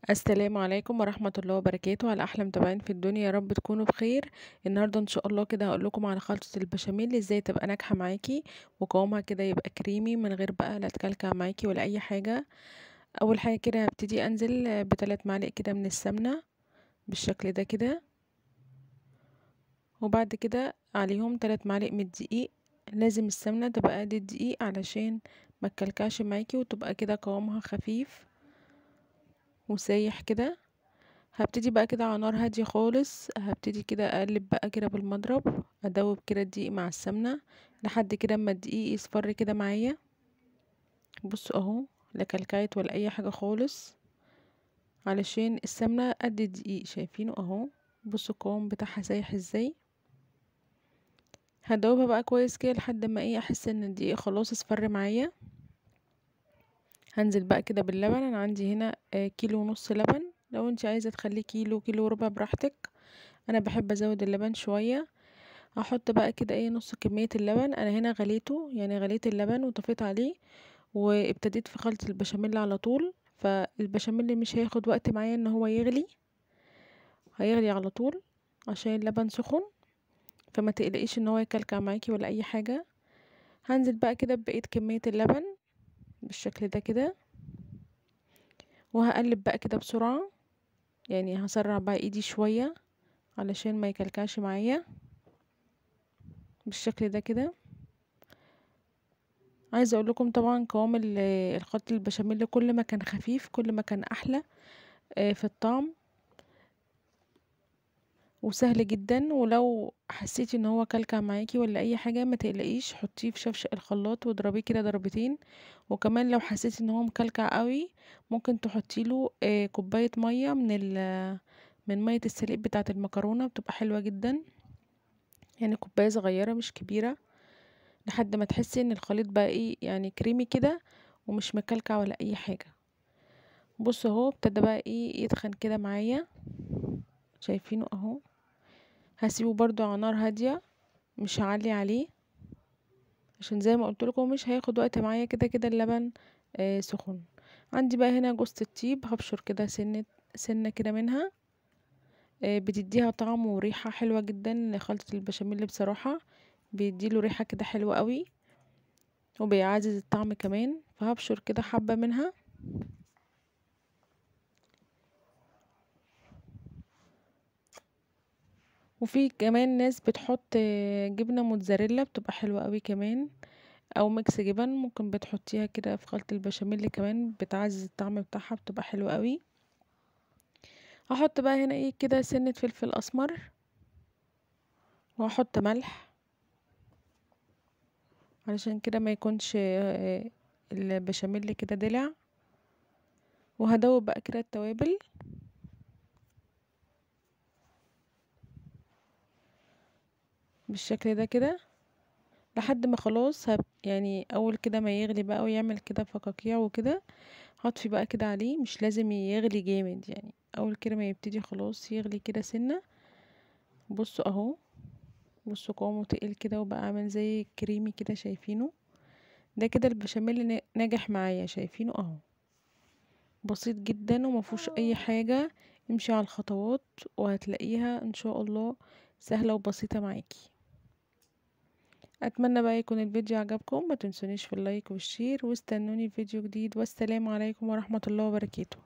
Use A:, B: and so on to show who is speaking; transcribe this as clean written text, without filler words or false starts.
A: السلام عليكم ورحمة الله وبركاته، على أحلى متابعين في الدنيا، يا رب تكونوا بخير. النهاردة إن شاء الله كده هقول لكم على خلطة البشاميل ازاي تبقى ناجحة معاكي وقوامها كده يبقى كريمي من غير بقى لا تكلكع معاكي ولا أي حاجة. أول حاجة كده هبتدي أنزل ب3 معالق كده من السمنة بالشكل ده كده، وبعد كده عليهم 3 معالق من الدقيق. لازم السمنة تبقى قد الدقيق علشان ما تكلكعش معاكي وتبقى كده قوامها خفيف وسايح كده. هبتدي بقى كده على نار هادية خالص، هبتدي كده اقلب بقى كده بالمضرب، ادوب كده الدقيق مع السمنة لحد كده اما الدقيق يصفر كده معايا. بصوا اهو، لا كلكعت ولا اي حاجة خالص علشان السمنة قد الدقيق، شايفينه اهو. بصوا القوام بتاعها سايح ازاي. هدوبها بقى كويس كده لحد ما احس ان الدقيق خلاص اصفر معايا. هنزل بقى كده باللبن. انا عندي هنا كيلو ونص لبن، لو انت عايزة تخليه كيلو كيلو وربع براحتك. انا بحب ازود اللبن شوية. هحط بقى كده نص كمية اللبن. انا هنا غليته، يعني غليت اللبن وطفيت عليه وابتديت في خلط البشاميل على طول. فالبشاميل مش هياخد وقت معايا ان هو يغلي، هيغلي على طول عشان اللبن سخن، فما تقلقيش ان هو يكلكع معاكي ولا اي حاجة. هنزل بقى كده ببقية كمية اللبن بالشكل ده كده، وهقلب بقى كده بسرعة، يعني هسرع بقى ايدي شوية علشان ما يكلكعش معايا بالشكل ده كده. عايزه اقول لكم طبعا قوام الخلط البشاميل كل ما كان خفيف كل ما كان احلى في الطعم، وسهل جدا. ولو حسيتي ان هو كلكع معاكي ولا اي حاجه ما تقلقيش، حطيه في شفشق الخلاط واضربيه كده ضربتين. وكمان لو حسيتي ان هو مكلكع قوي ممكن تحطي له كوبايه ميه من ميه السليق بتاعه المكرونه، بتبقى حلوه جدا. يعني كوبايه صغيره مش كبيره، لحد ما تحسي ان الخليط بقى يعني كريمي كده ومش مكلكع ولا اي حاجه. بصوا اهو ابتدى بقى يتخن كده معايا، شايفينه اهو. هسيبه برضو على نار هاديه، مش هعلي عليه عشان زي ما قلت لكم مش هياخد وقت معايا، كده كده اللبن سخن. عندي بقى هنا جوزة الطيب، هبشر كده سنة كده منها. بتديها طعم وريحة حلوة جدا لخلطة البشاميل، بصراحة بيديله ريحة كده حلوة قوي وبيعزز الطعم كمان. فهبشر كده حبة منها. وفي كمان ناس بتحط جبنة موتزاريلا، بتبقى حلوة قوي كمان، او ميكس جبن ممكن بتحطيها كده في خلط البشاميل كمان، بتعزز الطعم بتاعها، بتبقى حلوة قوي. هحط بقى هنا كده سنة فلفل اسمر، وهحط ملح علشان كده ما يكونش البشاميل كده دلع. وهدوب بقى كده التوابل بالشكل ده كده لحد ما خلاص يعني اول كده ما يغلي بقى ويعمل كده فقاقيع وكده، هطفي بقى كده عليه. مش لازم يغلي جامد، يعني اول كده ما يبتدي خلاص يغلي كده سنة. بصوا اهو، بصوا قوامه تقيل كده وبقى عامل زي كريمي كده، شايفينه ده كده البشاميل ناجح معايا، شايفينه اهو. بسيط جدا ومفهوش اي حاجة. امشي على الخطوات وهتلاقيها ان شاء الله سهلة وبسيطة معاكي. اتمنى بقى يكون الفيديو عجبكم، ما تنسونيش في اللايك والشير، واستنوني في فيديو جديد، والسلام عليكم ورحمة الله وبركاته.